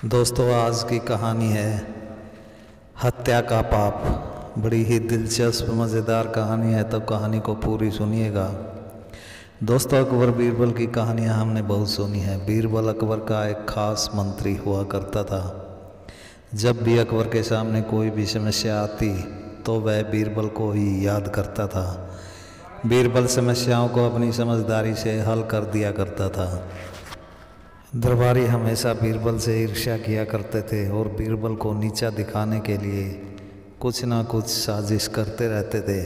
दोस्तों, आज की कहानी है हत्या का पाप। बड़ी ही दिलचस्प मज़ेदार कहानी है, तो कहानी को पूरी सुनिएगा। दोस्तों, अकबर बीरबल की कहानियाँ हमने बहुत सुनी है। बीरबल अकबर का एक खास मंत्री हुआ करता था। जब भी अकबर के सामने कोई भी समस्या आती तो वह बीरबल को ही याद करता था। बीरबल समस्याओं को अपनी समझदारी से हल कर दिया करता था। दरबारी हमेशा बीरबल से ईर्ष्या किया करते थे और बीरबल को नीचा दिखाने के लिए कुछ ना कुछ साजिश करते रहते थे।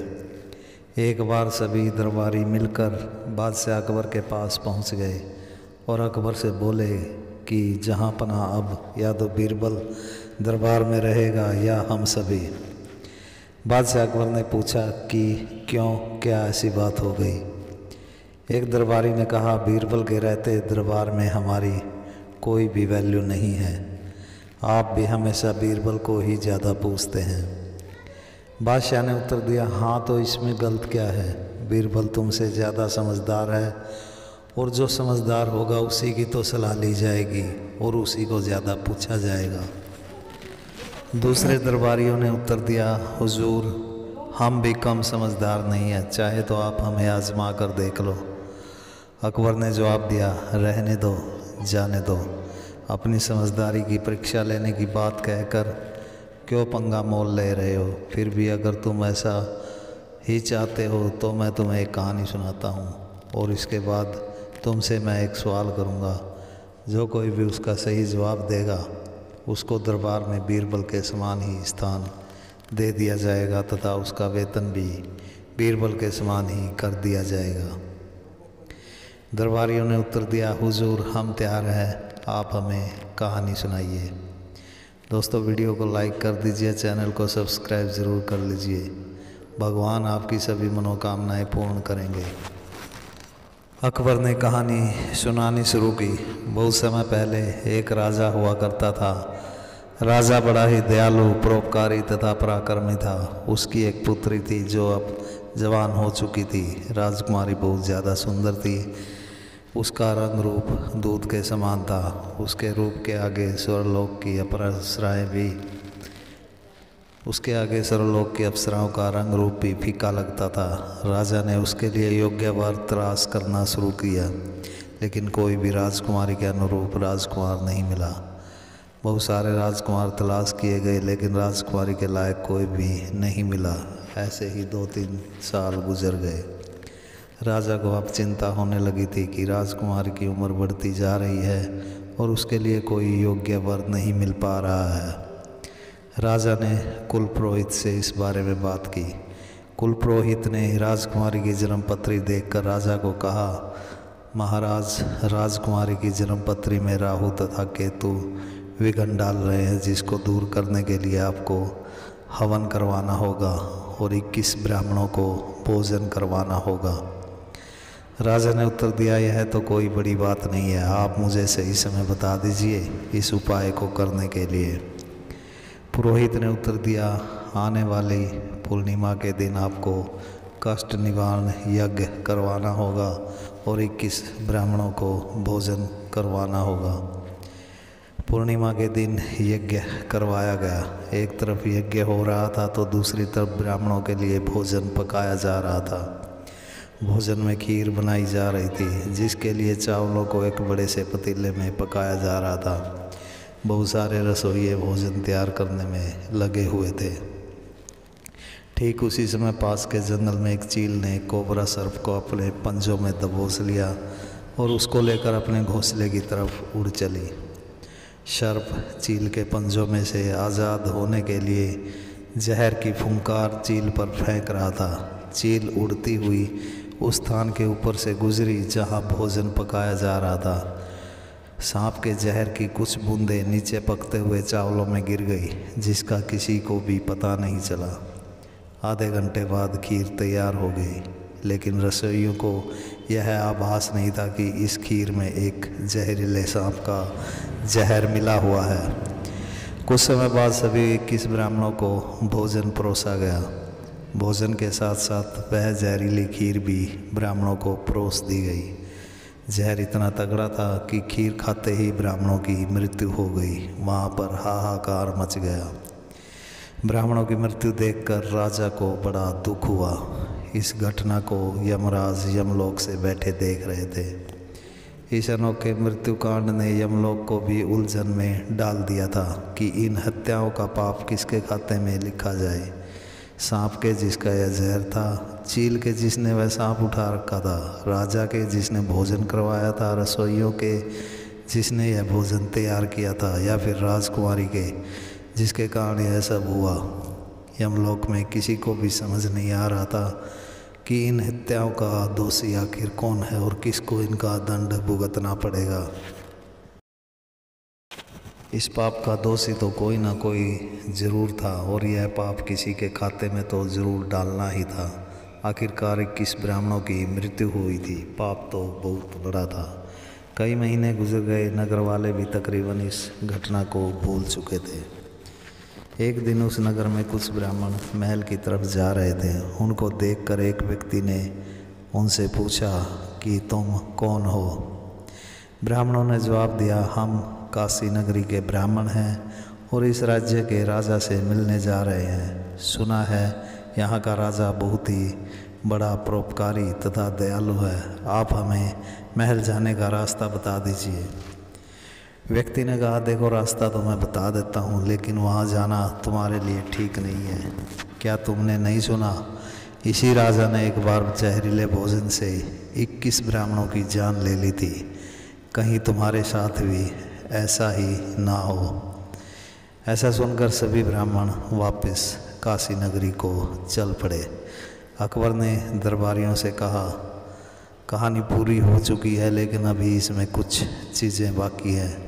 एक बार सभी दरबारी मिलकर बादशाह अकबर के पास पहुंच गए और अकबर से बोले कि जहां पनाह अब या तो बीरबल दरबार में रहेगा या हम सभी। बादशाह अकबर ने पूछा कि क्यों, क्या ऐसी बात हो गई। एक दरबारी ने कहा, बीरबल के रहते दरबार में हमारी कोई भी वैल्यू नहीं है। आप भी हमेशा बीरबल को ही ज़्यादा पूछते हैं। बादशाह ने उत्तर दिया, हाँ तो इसमें गलत क्या है। बीरबल तुमसे ज़्यादा समझदार है और जो समझदार होगा उसी की तो सलाह ली जाएगी और उसी को ज़्यादा पूछा जाएगा। दूसरे दरबारियों ने उत्तर दिया, हुजूर हम भी कम समझदार नहीं हैं, चाहे तो आप हमें आजमा कर देख लो। अकबर ने जवाब दिया, रहने दो, जाने दो। अपनी समझदारी की परीक्षा लेने की बात कहकर क्यों पंगा मोल ले रहे हो। फिर भी अगर तुम ऐसा ही चाहते हो तो मैं तुम्हें एक कहानी सुनाता हूँ और इसके बाद तुमसे मैं एक सवाल करूँगा। जो कोई भी उसका सही जवाब देगा उसको दरबार में बीरबल के समान ही स्थान दे दिया जाएगा तथा उसका वेतन भी बीरबल के समान ही कर दिया जाएगा। दरबारियों ने उत्तर दिया, हुजूर हम तैयार हैं, आप हमें कहानी सुनाइए। दोस्तों, वीडियो को लाइक कर दीजिए, चैनल को सब्सक्राइब ज़रूर कर लीजिए। भगवान आपकी सभी मनोकामनाएं पूर्ण करेंगे। अकबर ने कहानी सुनानी शुरू की। बहुत समय पहले एक राजा हुआ करता था। राजा बड़ा ही दयालु, परोपकारी तथा पराक्रमी था। उसकी एक पुत्री थी जो अब जवान हो चुकी थी। राजकुमारी बहुत ज़्यादा सुंदर थी। उसका रंग रूप दूध के समान था। उसके रूप के आगे स्वर्गलोक की अप्सराओं का रंग रूप भी फीका लगता था। राजा ने उसके लिए योग्य वर तलाश करना शुरू किया, लेकिन कोई भी राजकुमारी के अनुरूप राजकुमार नहीं मिला। बहुत सारे राजकुमार तलाश किए गए, लेकिन राजकुमारी के लायक कोई भी नहीं मिला। ऐसे ही 2-3 साल गुजर गए। राजा को अब चिंता होने लगी थी कि राजकुमारी की उम्र बढ़ती जा रही है और उसके लिए कोई योग्य वर नहीं मिल पा रहा है। राजा ने कुल पुरोहित से इस बारे में बात की। कुल पुरोहित ने राजकुमारी की जन्मपत्री देखकर राजा को कहा, महाराज, राजकुमारी की जन्मपत्री में राहु तथा केतु विघ्न डाल रहे हैं, जिसको दूर करने के लिए आपको हवन करवाना होगा और 21 ब्राह्मणों को भोजन करवाना होगा। राजा ने उत्तर दिया, यह तो कोई बड़ी बात नहीं है, आप मुझे सही समय बता दीजिए इस उपाय को करने के लिए। पुरोहित ने उत्तर दिया, आने वाली पूर्णिमा के दिन आपको कष्ट निवारण यज्ञ करवाना होगा और 21 ब्राह्मणों को भोजन करवाना होगा। पूर्णिमा के दिन यज्ञ करवाया गया। एक तरफ यज्ञ हो रहा था तो दूसरी तरफ ब्राह्मणों के लिए भोजन पकाया जा रहा था। भोजन में खीर बनाई जा रही थी, जिसके लिए चावलों को एक बड़े से पतीले में पकाया जा रहा था। बहुत सारे रसोइये भोजन तैयार करने में लगे हुए थे। ठीक उसी समय पास के जंगल में एक चील ने कोबरा सर्प को अपने पंजों में दबोच लिया और उसको लेकर अपने घोंसले की तरफ उड़ चली। सर्प चील के पंजों में से आज़ाद होने के लिए जहर की फुंकार चील पर फेंक रहा था। चील उड़ती हुई उस स्थान के ऊपर से गुजरी जहां भोजन पकाया जा रहा था। सांप के जहर की कुछ बूंदें नीचे पकते हुए चावलों में गिर गई, जिसका किसी को भी पता नहीं चला। आधे घंटे बाद खीर तैयार हो गई, लेकिन रसोइयों को यह आभास नहीं था कि इस खीर में एक जहरीले सांप का जहर मिला हुआ है। कुछ समय बाद सभी 21 ब्राह्मणों को भोजन परोसा गया। भोजन के साथ साथ वह जहरीली खीर भी ब्राह्मणों को परोस दी गई। जहर इतना तगड़ा था कि खीर खाते ही ब्राह्मणों की मृत्यु हो गई। वहाँ पर हाहाकार मच गया। ब्राह्मणों की मृत्यु देखकर राजा को बड़ा दुख हुआ। इस घटना को यमराज यमलोक से बैठे देख रहे थे। इस अनोखे मृत्युकांड ने यमलोक को भी उलझन में डाल दिया था कि इन हत्याओं का पाप किसके खाते में लिखा जाए। सांप के जिसका यह जहर था, चील के जिसने वह सांप उठा रखा था, राजा के जिसने भोजन करवाया था, रसोइयों के जिसने यह भोजन तैयार किया था, या फिर राजकुमारी के जिसके कारण यह सब हुआ। यमलोक में किसी को भी समझ नहीं आ रहा था कि इन हत्याओं का दोषी आखिर कौन है और किसको इनका दंड भुगतना पड़ेगा। इस पाप का दोषी तो कोई ना कोई ज़रूर था और यह पाप किसी के खाते में तो ज़रूर डालना ही था। आखिरकार 21 ब्राह्मणों की मृत्यु हुई थी। पाप तो बहुत बड़ा था। कई महीने गुजर गए, नगर वाले भी तकरीबन इस घटना को भूल चुके थे। एक दिन उस नगर में कुछ ब्राह्मण महल की तरफ जा रहे थे। उनको देखकर एक व्यक्ति ने उनसे पूछा कि तुम कौन हो। ब्राह्मणों ने जवाब दिया, हम काशी नगरी के ब्राह्मण हैं और इस राज्य के राजा से मिलने जा रहे हैं। सुना है यहाँ का राजा बहुत ही बड़ा परोपकारी तथा दयालु है। आप हमें महल जाने का रास्ता बता दीजिए। व्यक्ति ने कहा, देखो रास्ता तो मैं बता देता हूँ, लेकिन वहाँ जाना तुम्हारे लिए ठीक नहीं है। क्या तुमने नहीं सुना, इसी राजा ने एक बार जहरीले भोजन से 21 ब्राह्मणों की जान ले ली थी। कहीं तुम्हारे साथ भी ऐसा ही ना हो। ऐसा सुनकर सभी ब्राह्मण वापस काशी नगरी को चल पड़े। अकबर ने दरबारियों से कहा, कहानी पूरी हो चुकी है, लेकिन अभी इसमें कुछ चीज़ें बाकी हैं।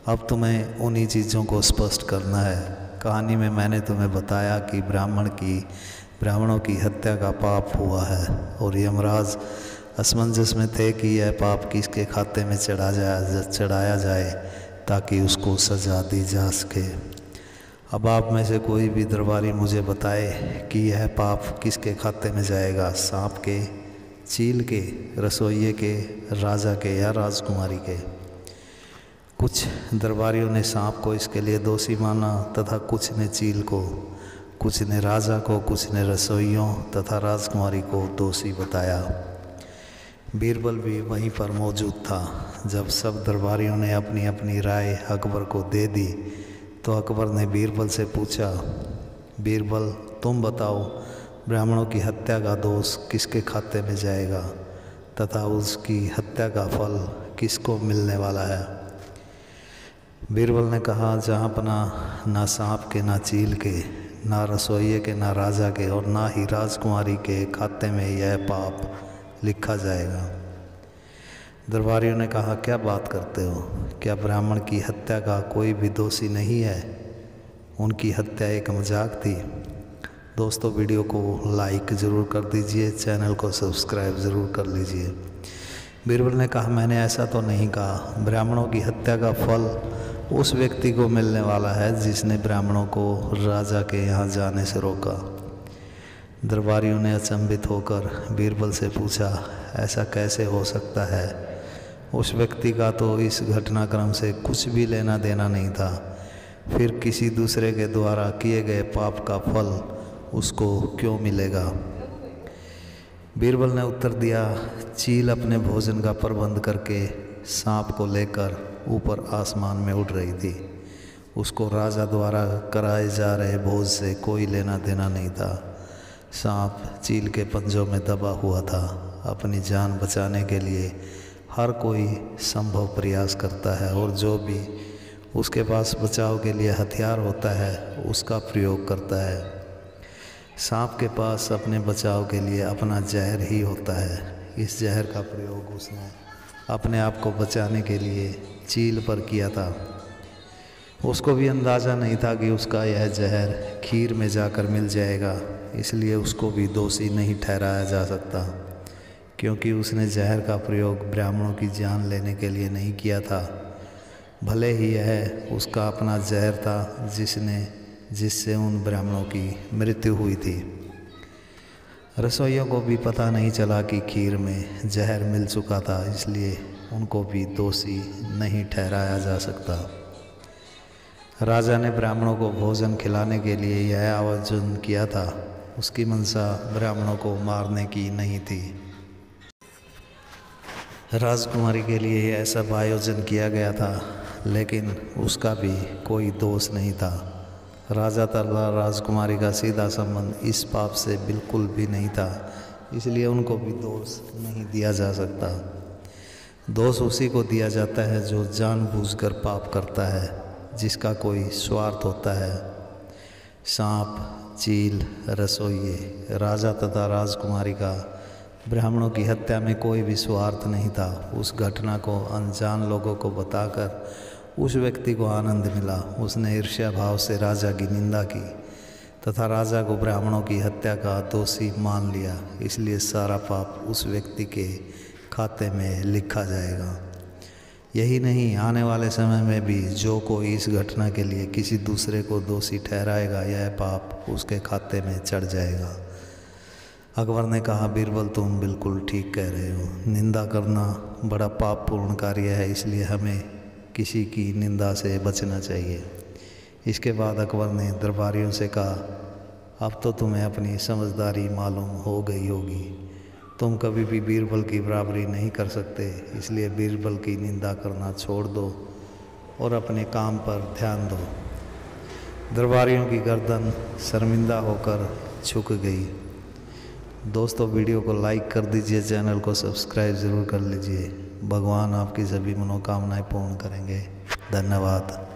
अब तुम्हें उन्हीं चीज़ों को स्पष्ट करना है। कहानी में मैंने तुम्हें बताया कि ब्राह्मणों की हत्या का पाप हुआ है और यमराज असमंजस में थे कि यह पाप किसके खाते में चढ़ाया जाए ताकि उसको सज़ा दी जा सके। अब आप में से कोई भी दरबारी मुझे बताए कि यह पाप किसके खाते में जाएगा, सांप के, चील के, रसोइये के, राजा के या राजकुमारी के। कुछ दरबारियों ने सांप को इसके लिए दोषी माना तथा कुछ ने चील को, कुछ ने राजा को, कुछ ने रसोइयों तथा राजकुमारी को दोषी बताया। बीरबल भी वहीं पर मौजूद था। जब सब दरबारियों ने अपनी अपनी राय अकबर को दे दी तो अकबर ने बीरबल से पूछा, बीरबल तुम बताओ, ब्राह्मणों की हत्या का दोष किसके खाते में जाएगा तथा उसकी हत्या का फल किसको मिलने वाला है। बीरबल ने कहा, जहाँ पना ना सांप के, ना चील के, ना रसोइये के, ना राजा के और ना ही राजकुमारी के खाते में यह पाप लिखा जाएगा। दरबारियों ने कहा, क्या बात करते हो, क्या ब्राह्मण की हत्या का कोई भी दोषी नहीं है? उनकी हत्या एक मजाक थी। दोस्तों वीडियो को लाइक ज़रूर कर दीजिए, चैनल को सब्सक्राइब ज़रूर कर लीजिए। बीरबल ने कहा, मैंने ऐसा तो नहीं कहा। ब्राह्मणों की हत्या का फल उस व्यक्ति को मिलने वाला है जिसने ब्राह्मणों को राजा के यहाँ जाने से रोका। दरबारियों ने अचंभित होकर बीरबल से पूछा, ऐसा कैसे हो सकता है? उस व्यक्ति का तो इस घटनाक्रम से कुछ भी लेना देना नहीं था, फिर किसी दूसरे के द्वारा किए गए पाप का फल उसको क्यों मिलेगा? बीरबल ने उत्तर दिया, चील अपने भोजन का प्रबंध करके सांप को लेकर ऊपर आसमान में उड़ रही थी। उसको राजा द्वारा कराए जा रहे भोज से कोई लेना देना नहीं था। सांप चील के पंजों में दबा हुआ था। अपनी जान बचाने के लिए हर कोई संभव प्रयास करता है और जो भी उसके पास बचाव के लिए हथियार होता है उसका प्रयोग करता है। सांप के पास अपने बचाव के लिए अपना जहर ही होता है। इस जहर का प्रयोग उसने अपने आप को बचाने के लिए चील पर किया था। उसको भी अंदाज़ा नहीं था कि उसका यह जहर खीर में जाकर मिल जाएगा, इसलिए उसको भी दोषी नहीं ठहराया जा सकता, क्योंकि उसने जहर का प्रयोग ब्राह्मणों की जान लेने के लिए नहीं किया था। भले ही यह उसका अपना जहर था जिससे उन ब्राह्मणों की मृत्यु हुई थी। रसोइयों को भी पता नहीं चला कि खीर में जहर मिल चुका था, इसलिए उनको भी दोषी नहीं ठहराया जा सकता। राजा ने ब्राह्मणों को भोजन खिलाने के लिए यह आयोजन किया था। उसकी मंशा ब्राह्मणों को मारने की नहीं थी। राजकुमारी के लिए यह सब आयोजन किया गया था, लेकिन उसका भी कोई दोष नहीं था। राजा तथा राजकुमारी का सीधा संबंध इस पाप से बिल्कुल भी नहीं था, इसलिए उनको भी दोष नहीं दिया जा सकता। दोष उसी को दिया जाता है जो जानबूझकर पाप करता है, जिसका कोई स्वार्थ होता है। सांप, चील, रसोइये, राजा तथा राजकुमारी का ब्राह्मणों की हत्या में कोई भी स्वार्थ नहीं था। उस घटना को अनजान लोगों को बताकर उस व्यक्ति को आनंद मिला। उसने ईर्ष्या भाव से राजा की निंदा की तथा राजा को ब्राह्मणों की हत्या का दोषी मान लिया, इसलिए सारा पाप उस व्यक्ति के खाते में लिखा जाएगा। यही नहीं, आने वाले समय में भी जो कोई इस घटना के लिए किसी दूसरे को दोषी ठहराएगा, यह पाप उसके खाते में चढ़ जाएगा। अकबर ने कहा, बीरबल तुम बिल्कुल ठीक कह रहे हो। निंदा करना बड़ा पापपूर्ण कार्य है, इसलिए हमें किसी की निंदा से बचना चाहिए। इसके बाद अकबर ने दरबारियों से कहा, अब तो तुम्हें अपनी समझदारी मालूम हो गई होगी। तुम कभी भी बीरबल की बराबरी नहीं कर सकते, इसलिए बीरबल की निंदा करना छोड़ दो और अपने काम पर ध्यान दो। दरबारियों की गर्दन शर्मिंदा होकर झुक गई। दोस्तों, वीडियो को लाइक कर दीजिए, चैनल को सब्सक्राइब ज़रूर कर लीजिए। भगवान आपकी सभी मनोकामनाएं पूर्ण करेंगे। धन्यवाद।